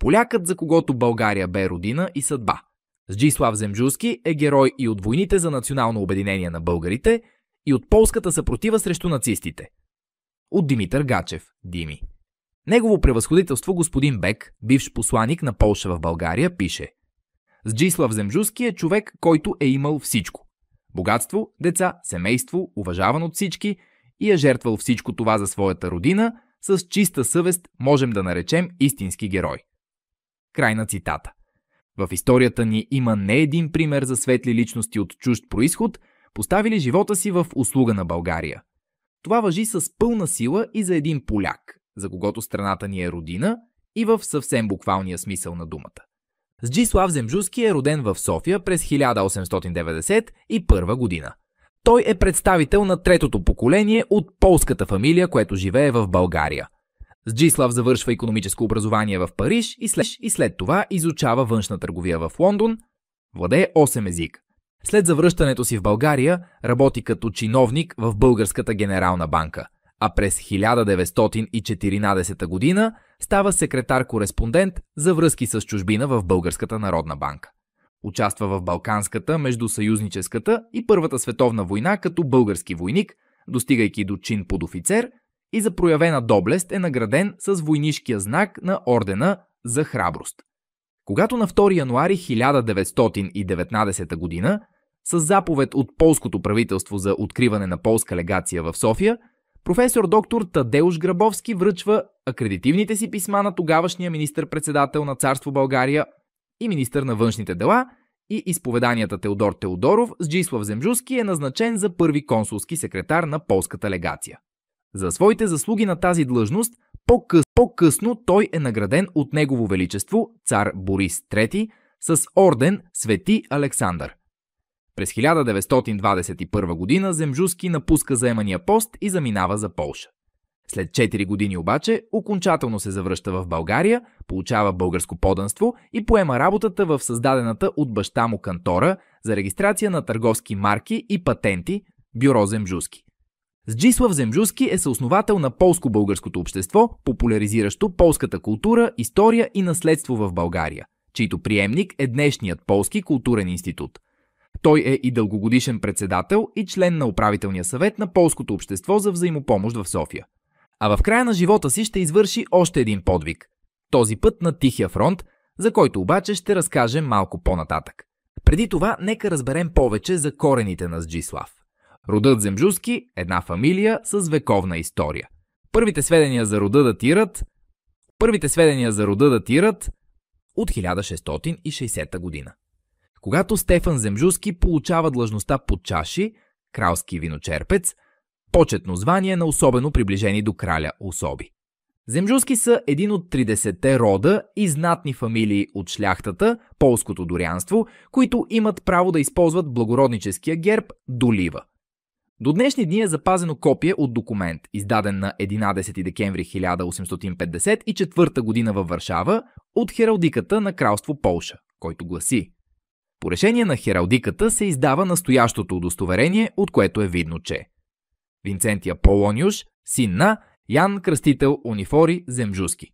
полякът, за когото България бе родина и съдба. Зджислав Земджуски е герой и от войните за национално обединение на българите, и от полската съпротива срещу нацистите. От Димитър Гачев, Дими. Негово превъзходителство господин Бек, бивш посланик на Полша в България, пише: Зджислав Земджуски е човек, който е имал всичко. Богатство, деца, семейство, уважаван от всички и е жертвал всичко това за своята родина, с чиста съвест можем да наречем истински герой. Край на цитата. В историята ни има не един пример за светли личности от чужд произход, поставили живота си в услуга на България. Това важи с пълна сила и за един поляк, за когото страната ни е родина и в съвсем буквалния смисъл на думата. Зджислав Земджуски е роден в София през 1891 година. Той е представител на третото поколение от полската фамилия, което живее в България. Зджислав завършва икономическо образование в Париж и след това изучава външна търговия в Лондон, владее 8 езика. След завръщането си в България работи като чиновник в Българската генерална банка, а през 1914 година става секретар-кореспондент за връзки с чужбина в Българската народна банка. Участва в Балканската, Междусъюзническата и Първата световна война като български войник, достигайки до чин подофицер, и за проявена доблест е награден с войнишкия знак на ордена за храброст. Когато на 2 януари 1919 година с заповед от полското правителство за откриване на полска легация в София, професор доктор Тадеуш Грабовски връчва акредитивните си писма на тогавашния министър-председател на царство България и министър на външните дела и изповеданията Теодор Теодоров, Зджислав Земджуски е назначен за първи консулски секретар на полската легация. За своите заслуги на тази длъжност, по-късно той е награден от Негово Величество, цар Борис III, с орден Свети Александър. През 1921 година Земджуски напуска заемания пост и заминава за Полша. След 4 години обаче окончателно се завръща в България, получава българско подданство и поема работата в създадената от баща му кантора за регистрация на търговски марки и патенти Бюро Земджуски. Зджислав Земджуски е съосновател на полско-българското общество, популяризиращо полската култура, история и наследство в България, чийто приемник е днешният Полски културен институт. Той е и дългогодишен председател и член на управителния съвет на Полското общество за взаимопомощ в София. А в края на живота си ще извърши още един подвиг. Този път на Тихия фронт, за който обаче ще разкажем малко по-нататък. Преди това нека разберем повече за корените на Зджислав. Родът Земджуски – една фамилия с вековна история. Първите сведения за рода датират от 1660 година. Когато Стефан Земджуски получава длъжността подчаши, кралски виночерпец, почетно звание на особено приближени до краля особи. Земджуски са един от 30-те рода и знатни фамилии от шляхтата, полското дворянство, които имат право да използват благородническия герб долива. До днешни дни е запазено копие от документ, издаден на 11 декември 1854 година във Варшава от хералдиката на кралство Полша, който гласи: по решение на хералдиката се издава настоящото удостоверение, от което е видно, че Винцентия Полониуш, син на Ян Кръстител Унифори Земджуски.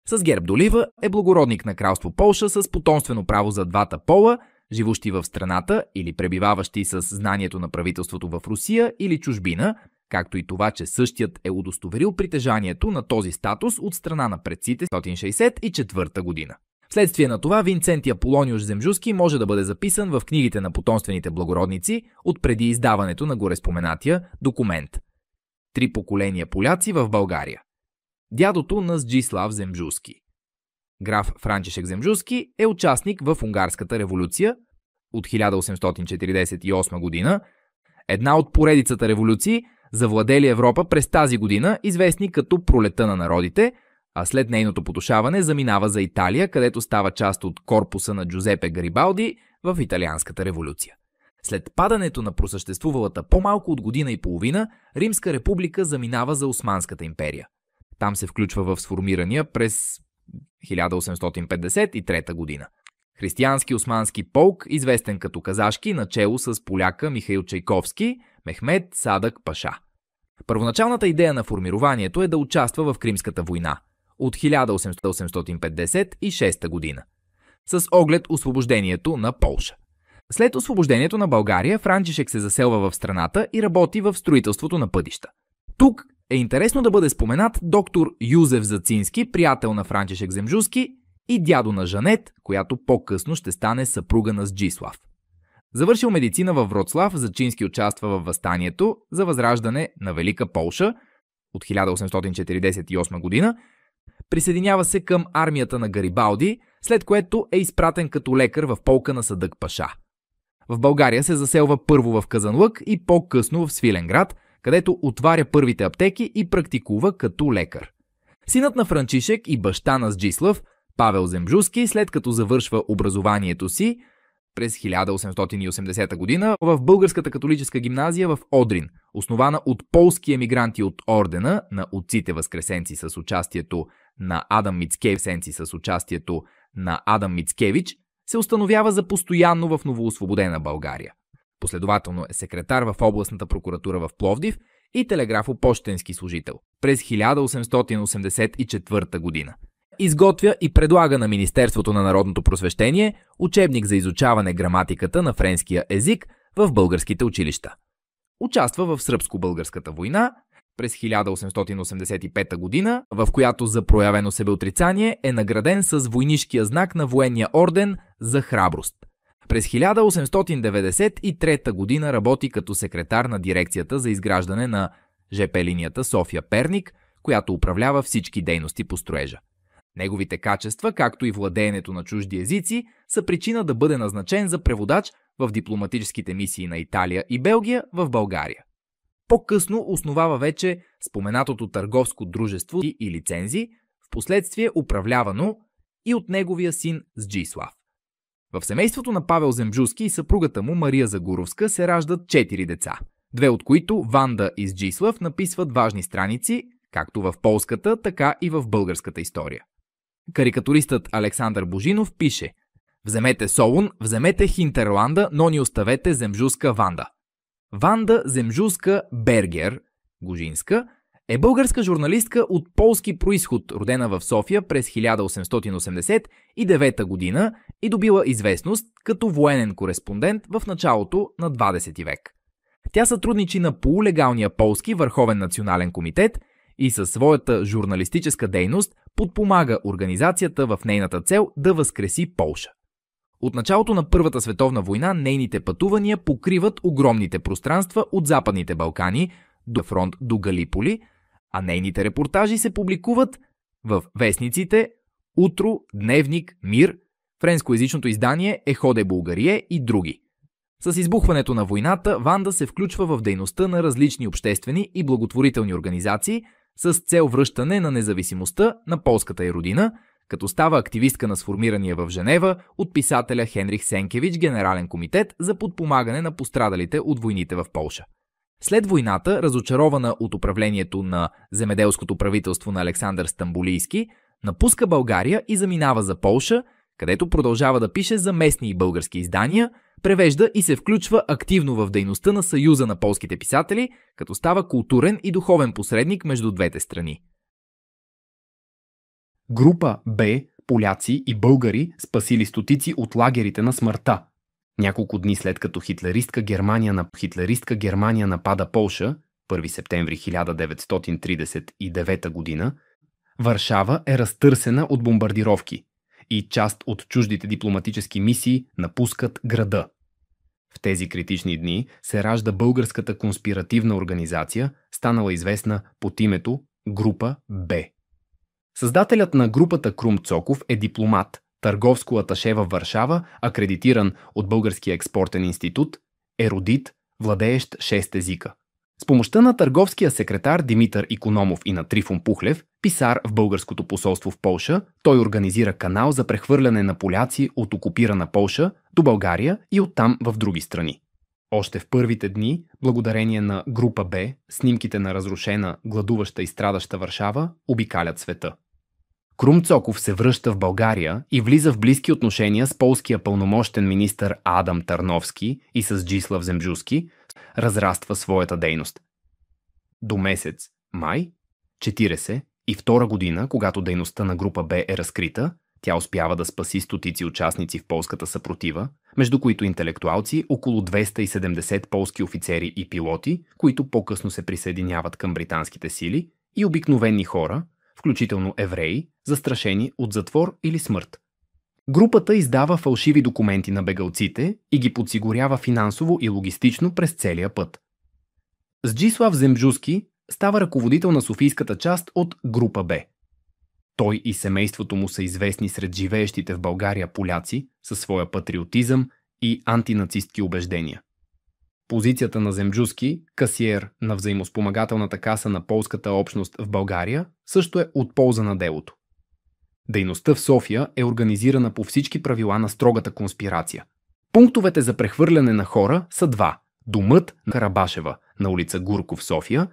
С герб долива е благородник на кралство Полша с потомствено право за двата пола, живущи в страната или пребиваващи с знанието на правителството в Русия или чужбина, както и това, че същият е удостоверил притежанието на този статус от страна на предците 1964 година. Вследствие на това Винцентия Полониуш Земджуски може да бъде записан в книгите на потомствените благородници от преди издаването на гореспоменатия документ. 3 поколения поляци в България. Дядото на Зджислав Земджуски. Граф Франчишек Земджуски е участник в Унгарската революция от 1848 година, една от поредицата революции, завладели Европа през тази година, известни като Пролетта на народите, а след нейното потушаване заминава за Италия, където става част от корпуса на Джузепе Гарибалди в Италианската революция. След падането на просъществувалата по-малко от година и половина, Римска република заминава за Османската империя. Там се включва в сформирания през 1853 година християнски османски полк, известен като казашки, начело с поляка Михаил Чайковски, Мехмед Садък Паша. Първоначалната идея на формированието е да участва в Кримската война. от 1856 година, с оглед освобождението на Полша. След освобождението на България, Франчишек се заселва в страната и работи в строителството на пътища. Тук е интересно да бъде споменат доктор Юзеф Зацински, приятел на Франчишек Земжуски и дядо на Жанет, която по-късно ще стане съпруга на Зджислав. Завършил медицина във Вроцлав, Зачински участва във въстанието за възраждане на Велика Полша от 1848 година, присъединява се към армията на Гарибалди, след което е изпратен като лекар в полка на Садък Паша. В България се заселва първо в Казанлък и по-късно в Свиленград, където отваря първите аптеки и практикува като лекар. Синът на Франчишек и баща на Зджислав, Павел Земжуски, след като завършва образованието си през 1880 година в Българската католическа гимназия в Одрин, основана от полски емигранти от ордена на отците възкресенци с участието на Адам Мицкевич, се установява за постоянно в новоосвободена България. Последователно е секретар в областната прокуратура в Пловдив и телеграфо-пощенски служител през 1884 година. Изготвя и предлага на Министерството на народното просвещение учебник за изучаване граматиката на френския език в българските училища. Участва в Сръбско-българската война през 1885 година, в която за проявено себеотрицание е награден с войнишкия знак на военния орден за храброст. През 1893 година работи като секретар на дирекцията за изграждане на ЖП линията София-Перник, която управлява всички дейности по строежа. Неговите качества, както и владеенето на чужди езици, са причина да бъде назначен за преводач в дипломатическите мисии на Италия и Белгия в България. По-късно основава вече споменатото търговско дружество и лицензи, впоследствие управлявано и от неговия син Зджислав. В семейството на Павел Земжуски и съпругата му Мария Загуровска се раждат 4 деца, 2 от които, Ванда и Зджислав, написват важни страници, както в полската, така и в българската история. Карикатуристът Александър Божинов пише: "Вземете Солун, вземете Хинтерланда, но ни оставете Земжуска Ванда." Ванда Земжуска Бергер, Гужинска, е българска журналистка от полски произход, родена в София през 1889 година и добила известност като военен кореспондент в началото на 20 век. Тя сътрудничи на полулегалния полски Върховен национален комитет и със своята журналистическа дейност подпомага организацията в нейната цел да възкреси Полша. От началото на Първата световна война нейните пътувания покриват огромните пространства от Западните Балкани до фронт до Галиполи, а нейните репортажи се публикуват в вестниците Утро, Дневник, Мир, френскоязичното издание Еходе Булгарие и други. С избухването на войната Ванда се включва в дейността на различни обществени и благотворителни организации с цел връщане на независимостта на полската й родина, като става активистка на сформирания в Женева от писателя Хенрих Сенкевич Генерален комитет за подпомагане на пострадалите от войните в Полша. След войната, разочарована от управлението на земеделското правителство на Александър Стамболийски, напуска България и заминава за Полша, където продължава да пише за местни и български издания, превежда и се включва активно в дейността на Съюза на полските писатели, като става културен и духовен посредник между двете страни. Група Б, поляци и българи, спасили стотици от лагерите на смъртта. Няколко дни след като хитлеристка Германия напада Полша, 1 септември 1939 година, Варшава е разтърсена от бомбардировки и част от чуждите дипломатически мисии напускат града. В тези критични дни се ражда българската конспиративна организация, станала известна под името Група Б. Създателят на групата Крум Цоков е дипломат, търговско аташе във Варшава, акредитиран от Българския експортен институт, ерудит, владеещ 6 езика. С помощта на търговския секретар Димитър Икономов и на Трифон Пухлев, писар в българското посолство в Полша, той организира канал за прехвърляне на поляци от окупирана Полша до България и оттам в други страни. Още в първите дни, благодарение на Група Б, снимките на разрушена, гладуваща и страдаща Варшава обикалят света. Крум Цоков се връща в България и влиза в близки отношения с полския пълномощен министър Адам Тарновски и с Зджислав Земжуски, разраства своята дейност. До месец май 40 1942 година, когато дейността на група Б е разкрита, тя успява да спаси стотици участници в полската съпротива, между които интелектуалци, около 270 полски офицери и пилоти, които по-късно се присъединяват към британските сили, и обикновени хора, включително евреи, застрашени от затвор или смърт. Групата издава фалшиви документи на бегалците и ги подсигурява финансово и логистично през целия път. Зджислав Земджуски става ръководител на софийската част от група Б. Той и семейството му са известни сред живеещите в България поляци със своя патриотизъм и антинацистки убеждения. Позицията на Земджуски, касиер на взаимоспомагателната каса на полската общност в България, също е от полза на делото. Дейността в София е организирана по всички правила на строгата конспирация. Пунктовете за прехвърляне на хора са два – домът на Карабашева на улица Гурков в София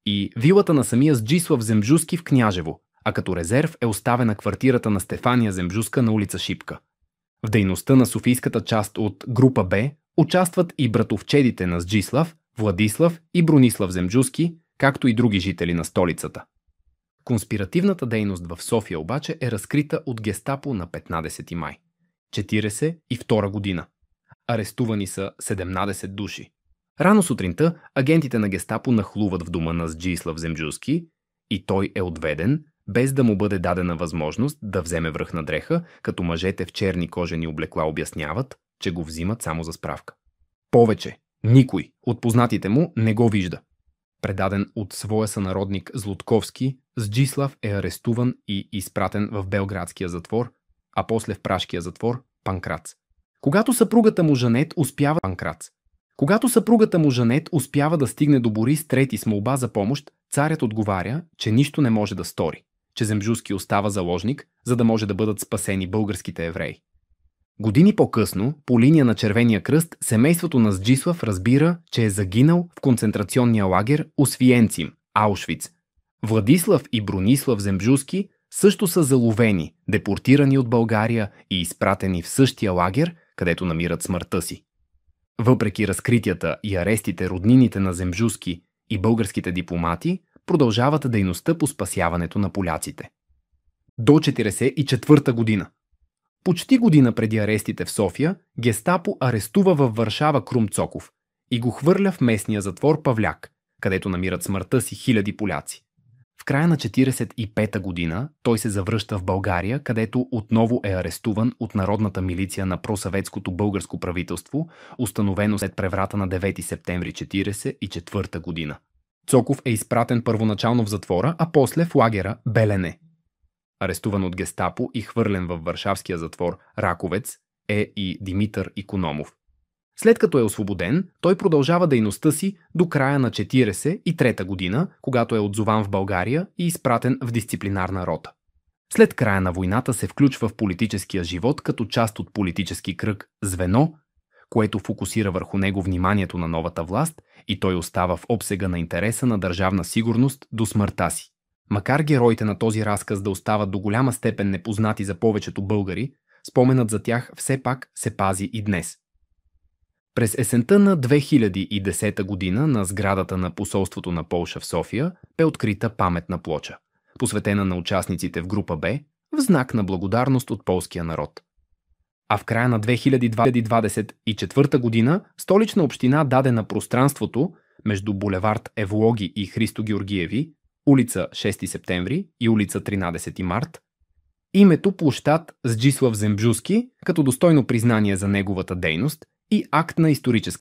и вилата на самия Зджислав Земджуски в Княжево, а като резерв е оставена квартирата на Стефания Земджуска на улица Шипка. В дейността на софийската част от група Б участват и братовчедите на Зджислав, Владислав и Бронислав Земджуски, както и други жители на столицата. Конспиративната дейност в София обаче е разкрита от Гестапо на 15 май 1942 година. Арестувани са 17 души. Рано сутринта агентите на Гестапо нахлуват в дома на Зджислав Земджуски и той е отведен, без да му бъде дадена възможност да вземе връх на дреха, като мъжете в черни кожени облекла обясняват, че го взимат само за справка. Повече, никой от познатите му не го вижда. Предаден от своя сънародник Злотковски, Зджислав е арестуван и изпратен в Белградския затвор, а после в Пражкия затвор Панкрац. Когато съпругата му Жанет успява да стигне до Борис III с молба за помощ, царят отговаря, че нищо не може да стори, че Земджуски остава заложник, за да може да бъдат спасени българските евреи. Години по-късно, по линия на Червения кръст, семейството на Зджислав разбира, че е загинал в концентрационния лагер Освиенцим, Аушвиц. Владислав и Бронислав Земджуски също са заловени, депортирани от България и изпратени в същия лагер, където намират смъртта си. Въпреки разкритията и арестите, роднините на Земджуски и българските дипломати продължават дейността по спасяването на поляците. До 1944 година. Почти година преди арестите в София, Гестапо арестува във Варшава Крум Цоков и го хвърля в местния затвор Павляк, където намират смъртта си хиляди поляци. В края на 1945 година той се завръща в България, където отново е арестуван от народната милиция на просъветското българско правителство, установено след преврата на 9 септември 1944 година. Цоков е изпратен първоначално в затвора, а после в лагера Белене. Арестуван от Гестапо и хвърлен във варшавския затвор Раковец е и Димитър Икономов. След като е освободен, той продължава дейността си до края на 1943 година, когато е отзован в България и изпратен в дисциплинарна рота. След края на войната се включва в политическия живот като част от политически кръг «Звено», което фокусира върху него вниманието на новата власт и той остава в обсега на интереса на Държавна сигурност до смъртта си. Макар героите на този разказ да остават до голяма степен непознати за повечето българи, споменът за тях все пак се пази и днес. През есента на 2010 година на сградата на посолството на Полша в София бе открита паметна плоча, посветена на участниците в група Б, в знак на благодарност от полския народ. А в края на 2024 година Столична община даде на пространството между булевард Евлоги и Христо Георгиеви, улица 6 септември и улица 13 март, името площад Зджислав Земджуски като достойно признание за неговата дейност и акт на историческа